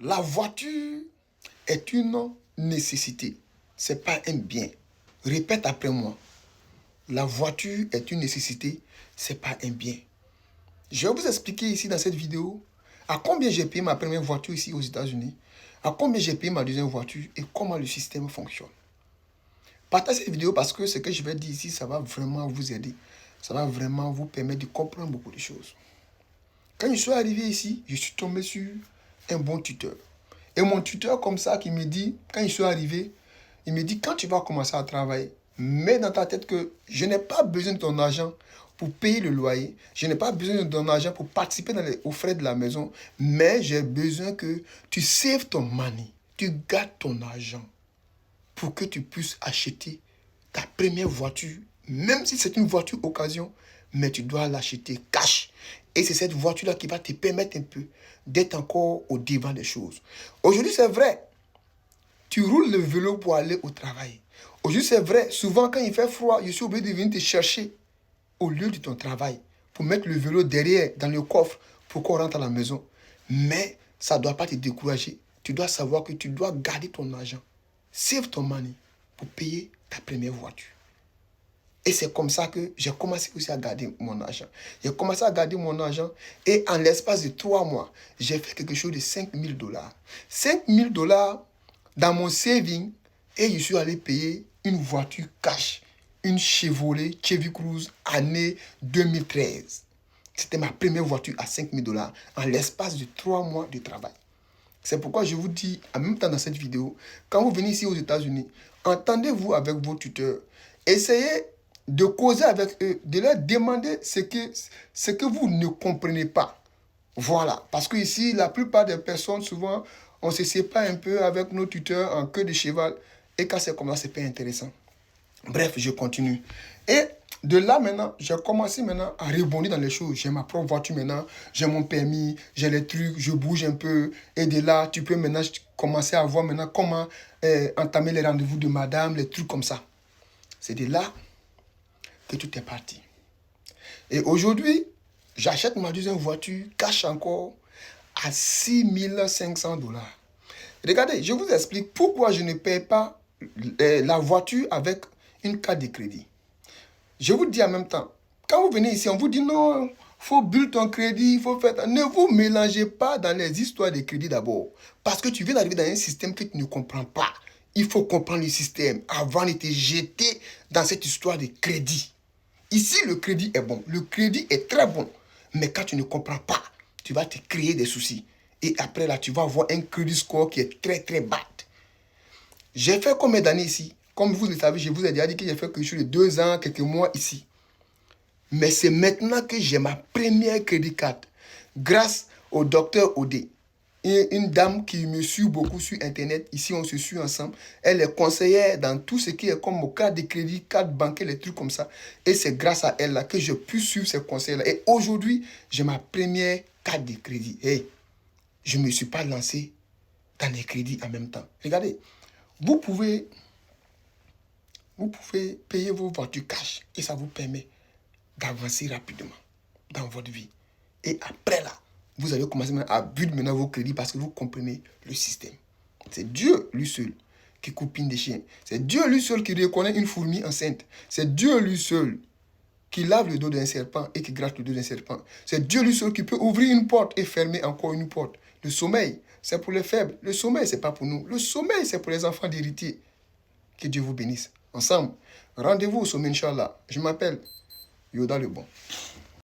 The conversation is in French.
La voiture est une nécessité. Ce n'est pas un bien. Répète après moi. La voiture est une nécessité. Ce n'est pas un bien. Je vais vous expliquer ici dans cette vidéo à combien j'ai payé ma première voiture ici aux États-Unis, à combien j'ai payé ma deuxième voiture et comment le système fonctionne. Partagez cette vidéo parce que ce que je vais dire ici, ça va vraiment vous aider. Ça va vraiment vous permettre de comprendre beaucoup de choses. Quand je suis arrivé ici, je suis tombé sur un bon tuteur. Et mon tuteur, comme ça, qui me dit, quand je suis arrivé, il me dit, quand tu vas commencer à travailler, mets dans ta tête que je n'ai pas besoin de ton argent pour payer le loyer. Je n'ai pas besoin de ton argent pour participer aux frais de la maison. Mais j'ai besoin que tu saves ton money. Tu gardes ton argent pour que tu puisses acheter ta première voiture. Même si c'est une voiture occasion, mais tu dois l'acheter cash. Et c'est cette voiture-là qui va te permettre un peu d'être encore au devant des choses. Aujourd'hui, c'est vrai. Tu roules le vélo pour aller au travail. Aujourd'hui, c'est vrai. Souvent, quand il fait froid, je suis obligé de venir te chercher au lieu de ton travail pour mettre le vélo derrière, dans le coffre, pour qu'on rentre à la maison. Mais ça ne doit pas te décourager. Tu dois savoir que tu dois garder ton argent. Save ton money pour payer ta première voiture. Et c'est comme ça que j'ai commencé aussi à garder mon argent. J'ai commencé à garder mon argent et en l'espace de 3 mois, j'ai fait quelque chose de $5 000. $5 000 dans mon saving et je suis allé payer une voiture cash. Une Chevrolet Chevy Cruze année 2013. C'était ma première voiture à $5 000 en l'espace de 3 mois de travail. C'est pourquoi je vous dis en même temps dans cette vidéo, quand vous venez ici aux États-Unis, entendez-vous avec vos tuteurs. Essayez de causer avec eux, de leur demander ce que vous ne comprenez pas. Voilà. Parce que ici, la plupart des personnes, souvent, on se sépare un peu avec nos tuteurs en queue de cheval. Et quand c'est comme ça, c'est pas intéressant. Bref, je continue. Et de là maintenant, j'ai commencé maintenant à rebondir dans les choses. J'ai ma propre voiture maintenant, j'ai mon permis, j'ai les trucs, je bouge un peu. Et de là, tu peux maintenant commencer à voir maintenant comment entamer les rendez-vous de madame, les trucs comme ça. C'est de là que tout est parti. Et aujourd'hui, j'achète ma deuxième voiture, cash encore, à $6 500. Regardez, je vous explique pourquoi je ne paye pas la voiture avec une carte de crédit. Je vous dis en même temps, quand vous venez ici, on vous dit non, il faut build ton crédit, il faut faire... Ne vous mélangez pas dans les histoires de crédit d'abord. Parce que tu viens d'arriver dans un système que tu ne comprends pas. Il faut comprendre le système avant de te jeter dans cette histoire de crédit. Ici, le crédit est bon. Le crédit est très bon. Mais quand tu ne comprends pas, tu vas te créer des soucis. Et après, là, tu vas avoir un crédit score qui est très, très bas. J'ai fait combien d'années ici? Comme vous le savez, je vous ai déjà dit que j'ai fait quelque chose de 2 ans, quelques mois ici. Mais c'est maintenant que j'ai ma première crédit card. Grâce au docteur Odé. Et une dame qui me suit beaucoup sur Internet. Ici, on se suit ensemble. Elle est conseillère dans tout ce qui est comme au carte de crédit, carte bancaire, les trucs comme ça. Et c'est grâce à elle là que je peux suivre ces conseils-là. Et aujourd'hui, j'ai ma première carte de crédit. Et je ne me suis pas lancé dans les crédits en même temps. Regardez, vous pouvez payer vos voitures cash et ça vous permet d'avancer rapidement dans votre vie. Et après là, vous allez commencer à build maintenant vos crédits parce que vous comprenez le système. C'est Dieu lui seul qui copine des chiens. C'est Dieu lui seul qui reconnaît une fourmi enceinte. C'est Dieu lui seul qui lave le dos d'un serpent et qui gratte le dos d'un serpent. C'est Dieu lui seul qui peut ouvrir une porte et fermer encore une porte. Le sommeil, c'est pour les faibles. Le sommeil, c'est pas pour nous. Le sommeil, c'est pour les enfants d'héritiers. Que Dieu vous bénisse. Ensemble, rendez-vous au sommet, Inch'Allah. Je m'appelle Yoda le Bon.